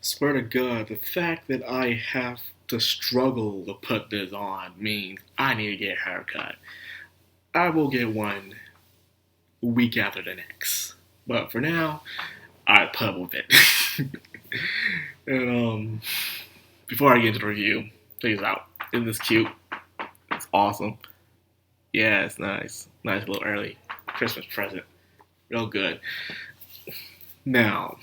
Swear to God, the fact that I have to struggle to put this on means I need to get a haircut. I will get one week after the next. But for now, I put up with it. and before I get into the review, check this out. Isn't this cute? It's awesome. Yeah, it's nice. Nice little early Christmas present. Real good. Now,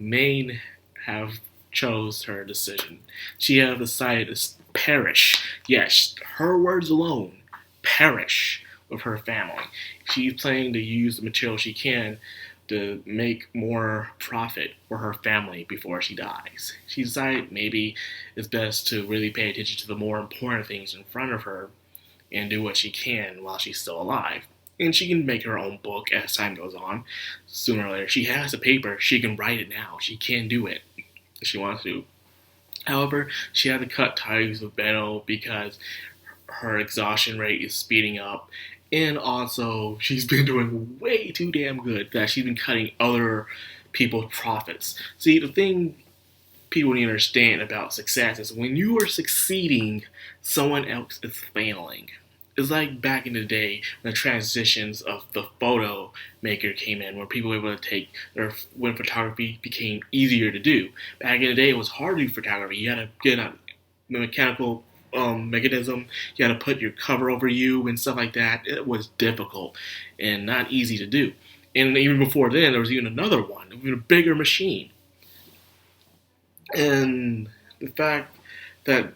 Myne have chose her decision. She have decided to perish. Yes, her words alone, perish with her family. She's planning to use the material she can to make more profit for her family before she dies. She decided maybe it's best to really pay attention to the more important things in front of her and do what she can while she's still alive. And she can make her own book as time goes on. Sooner or later, she has the paper. She can write it now. She can do it if she wants to. However, she had to cut ties with Benno because her exhaustion rate is speeding up. And also, she's been doing way too damn good that she's been cutting other people's profits. See, the thing people need to understand about success is when you are succeeding, someone else is failing. It's like back in the day when the transitions of the photo maker came in, where people were able to take when photography became easier to do. Back in the day, it was hard to do photography. You had to get a mechanical mechanism. You had to put your cover over you and stuff like that. It was difficult and not easy to do. And even before then, there was even another one, even a bigger machine. And the fact that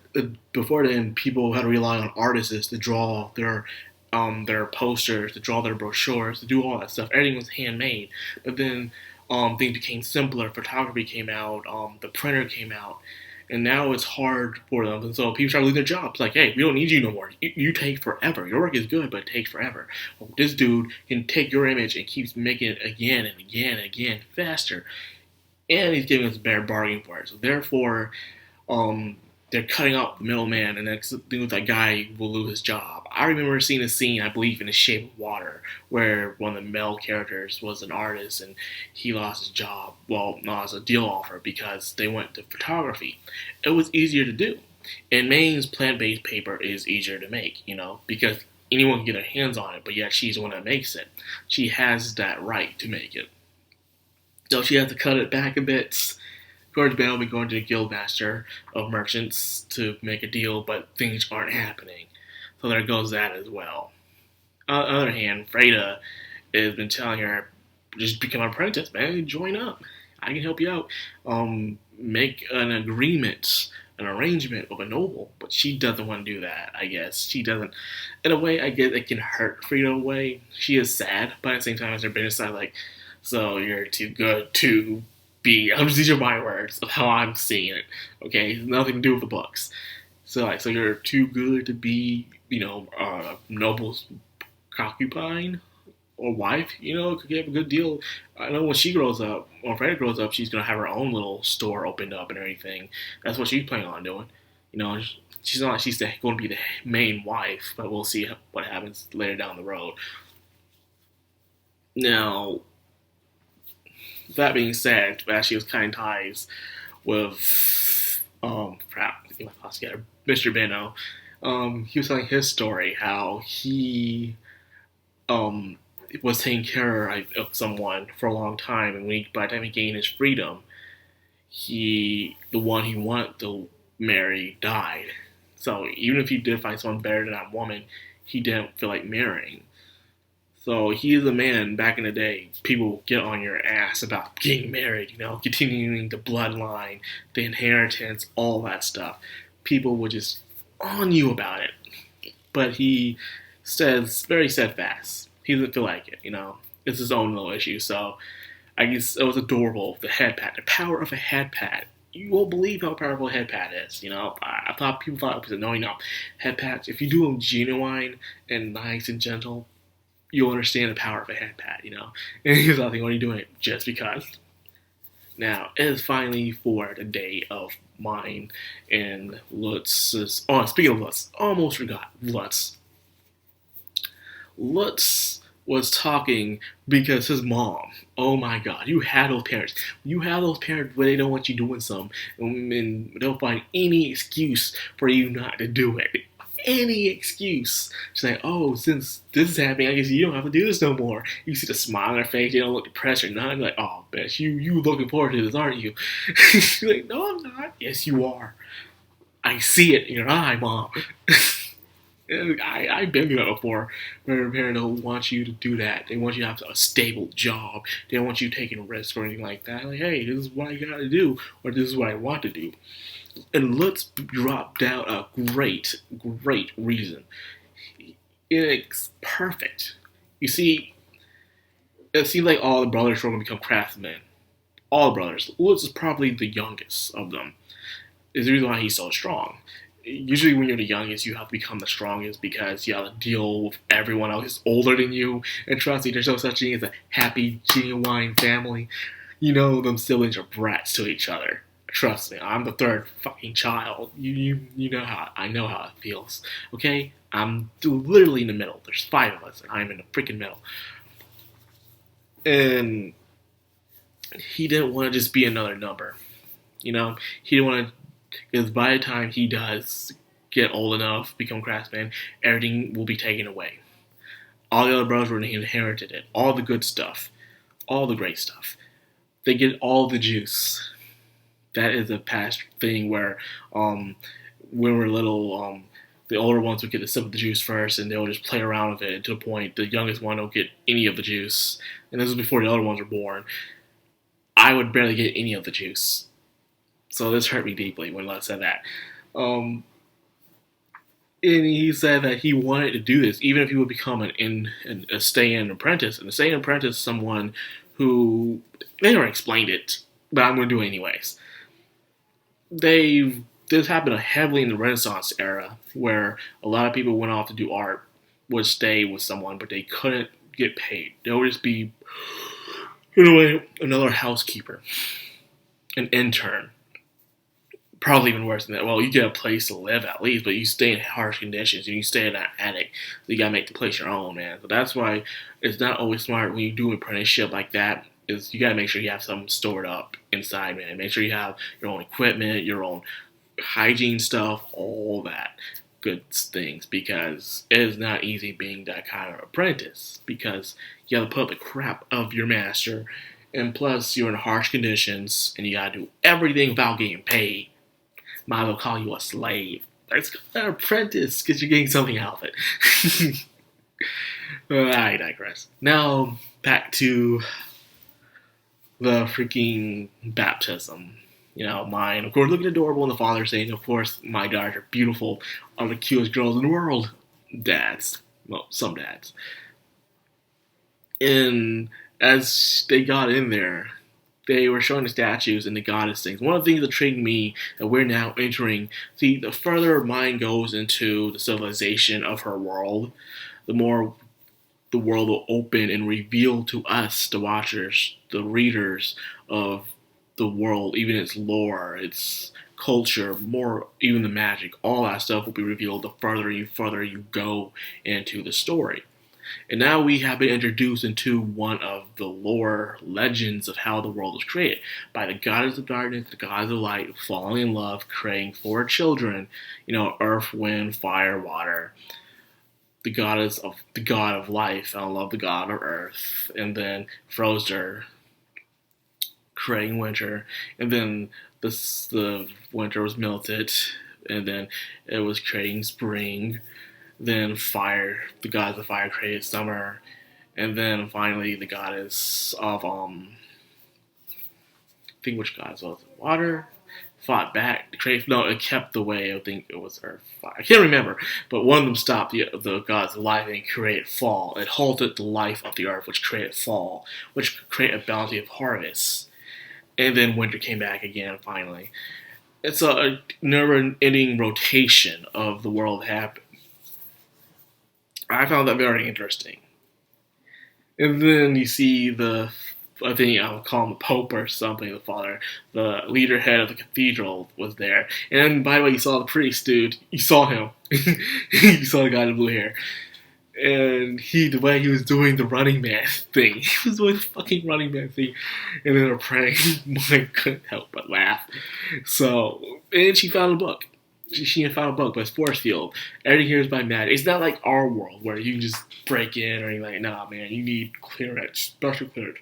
before then people had to rely on artists to draw their posters, to draw their brochures, to do all that stuff. Everything was handmade. But then things became simpler. Photography came out. The printer came out. And now it's hard for them. And so people start losing their jobs. Like, hey, we don't need you no more. You take forever. Your work is good, but it takes forever. Well, this dude can take your image and keeps making it again and again and again faster. And he's giving us a better bargain for it. So therefore, they're cutting out the middleman, and next thing with that guy will lose his job. I remember seeing a scene, I believe, in The Shape of Water, where one of the male characters was an artist, and he lost his job. Well, not as a deal offer because they went to photography. It was easier to do, and Myne's plant-based paper is easier to make, because anyone can get their hands on it. But yet she's the one that makes it. She has that right to make it, so she has to cut it back a bit. George Benno will be going to the Guildmaster of Merchants to make a deal, but things aren't happening. So there goes that as well. On the other hand, Freda has been telling her, just become an apprentice, man. Join up. I can help you out. Make an agreement, an arrangement with a noble. But she doesn't want to do that, I guess. She doesn't. In a way, I guess it can hurt Freda in a way. She is sad, but at the same time, as her business side, like, so you're too good to these are my words of how I'm seeing it. Okay, it's nothing to do with the books. So you're too good to be, a noble's concubine or wife. Could have a good deal. I know when she grows up, when Freda grows up, she's gonna have her own little store opened up and everything. That's what she's planning on doing. She's not. She's going to be the main wife, but we'll see what happens later down the road. Now, that being said, as she was cutting ties with Mr. Benno, he was telling his story how he was taking care of someone for a long time, and by the time he gained his freedom, the one he wanted to marry died. So even if he did find someone better than that woman, he didn't feel like marrying. So he is a man. Back in the day, people get on your ass about getting married, continuing the bloodline, the inheritance, all that stuff. People would just on you about it. But he says very steadfast. He doesn't feel like it, It's his own little issue. So I guess it was adorable. The head pat, the power of a head pat. You won't believe how powerful a head pat is. I thought people thought it was annoying. No, head pats. If you do them genuine and nice and gentle, you'll understand the power of a head pat, And he's nothing. What are you doing? Just because. Now, it is finally for the day of Myne and Lutz's. Oh, speaking of Lutz, almost forgot Lutz. Lutz was talking because his mom. Oh my God! You have those parents. You have those parents where they don't want you doing something, and they'll find any excuse for you not to do it. Any excuse. She's like, oh, since this is happening, I guess you don't have to do this no more. You see the smile on their face. They don't look depressed or nothing. Like, oh, bitch, you looking forward to this, aren't you? She's like, no, I'm not. Yes, you are. I see it in your eye, Mom. I've been through that before, where a parent don't want you to do that. They want you to have a stable job. They don't want you taking risks or anything like that. Like, hey, this is what I gotta do, or this is what I want to do. And let's drop down a great reason. It's perfect. You see, it seems like all the brothers are going to become craftsmen. All the brothers. Lutz is probably the youngest of them. Is the reason why he's so strong. Usually when you're the youngest, you have to become the strongest because you have to deal with everyone else who's older than you. And trust me, there's no such thing as a happy, genuine family. You know, them siblings are brats to each other. Trust me, I'm the third fucking child. You know how I know how it feels. Okay? I'm literally in the middle. There's 5 of us, and I'm in the freaking middle. And he didn't want to just be another number. You know? He didn't want to, because by the time he does get old enough, become craftsman, everything will be taken away. All the other brothers were inherited it. All the good stuff. All the great stuff. They get all the juice. That is a past thing where, when we're little, the older ones would get a sip of the juice first, and they'll just play around with it to the point the youngest one don't get any of the juice. And this was before the other ones were born. I would barely get any of the juice. So this hurt me deeply when I said that. And he said that he wanted to do this, even if he would become a stay-in apprentice. And a stay-in apprentice is someone who, they never explained it, but I'm going to do it anyways. This happened heavily in the Renaissance era, where a lot of people went off to do art, would stay with someone, but they couldn't get paid. They would just be, in a way, another housekeeper, an intern. Probably even worse than that. Well, you get a place to live at least, but you stay in harsh conditions, and you stay in that attic, so you gotta make the place your own, man. So that's why it's not always smart when you do an apprenticeship like that. Is you gotta make sure you have something stored up inside, man. Make sure you have your own equipment, your own hygiene stuff, all that good things, because it is not easy being that kind of apprentice, because you gotta put up the crap of your master, and plus you're in harsh conditions, and you gotta do everything without getting paid. Might as well call you a slave. That's an apprentice, because you're getting something out of it. I digress. Now, back to the freaking baptism. You know, Myne, of course, looking adorable, and the father saying, of course, my daughters are beautiful, are the cutest girls in the world. Dads. Well, some dads. And as they got in there, they were showing the statues and the goddess things. One of the things that intrigued me that we're now entering, see, the further Myne goes into the civilization of her world, the more the world will open and reveal to us, the watchers, the readers of the world, even its lore, its culture, more even the magic, all that stuff will be revealed the further you go into the story. And now we have been introduced into one of the lore legends of how the world was created by the goddess of darkness, the goddess of light, falling in love, creating 4 children, you know, earth, wind, fire, water. The god of life fell in love with the god of earth, and then froze her, creating winter, and then the winter was melted, and then it was creating spring. Then fire, the goddess of fire created summer, and then finally the goddess of I think which goddess was it? Water fought back to create. No, it kept the way. I think it was Earth. Fire. I can't remember, but one of them stopped the goddess of life and created fall. It halted the life of the earth, which created fall, which created a bounty of harvests, and then winter came back again. Finally, it's a never-ending rotation of the world happening. I found that very interesting. And then you see I think I'll call him the Pope or something, the father, the leader head of the cathedral was there. And by the way, you saw the priest, dude. You saw him. You saw the guy with blue hair. And the way he was doing the Running Man thing, he was doing the fucking Running Man thing, and then her praying, I couldn't help but laugh. So, and she found a book. She found a book, but it's force field. Everything here is by magic. It's not like our world where you can just break in or anything like that. Nah, man, you need clearance, special clearance.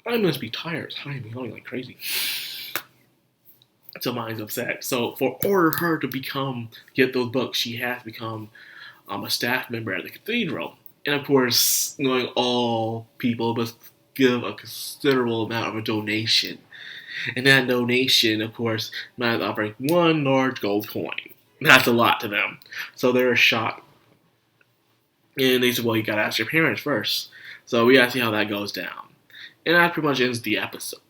I must be tired. I'm yelling like crazy. So Myne's upset. So for order her to get those books, she has to become a staff member at the cathedral. And of course, knowing all people must give a considerable amount of a donation. And that donation, of course, might offering one large gold coin. That's a lot to them. So they're shocked. And they said, well, you gotta ask your parents first. So we gotta see how that goes down. And that pretty much ends the episode.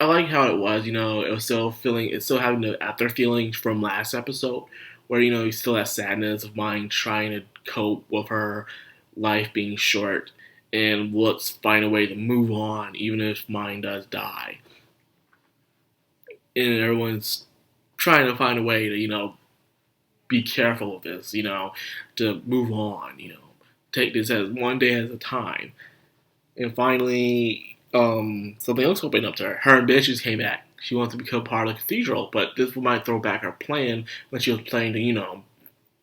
I like how it was, it was it's still having the after feelings from last episode, where, you still have sadness of Myne trying to cope with her life being short, and let's find a way to move on, even if Myne does die. And everyone's trying to find a way to, be careful with this, to move on, take this as one day at a time. And finally, something else opened up to her. Her ambitions came back. She wants to become part of the cathedral, but this might throw back her plan when she was planning to,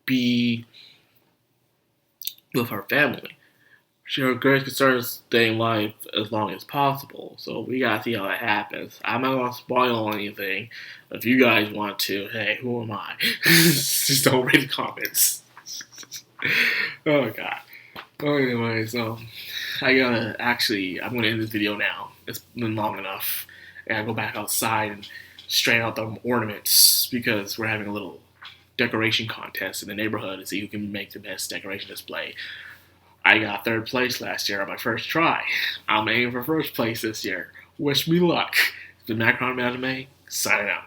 be with her family. Her greatest concern is staying alive as long as possible, so we gotta see how that happens. I'm not gonna spoil anything. If you guys want to, hey, who am I? Just don't read the comments. Oh god. Well, anyways, I'm gonna end this video now. It's been long enough. And I go back outside and straighten out the ornaments because we're having a little decoration contest in the neighborhood to see who can make the best decoration display. I got third place last year on my first try. I'm aiming for first place this year. Wish me luck. The Madcrownxox, signing out.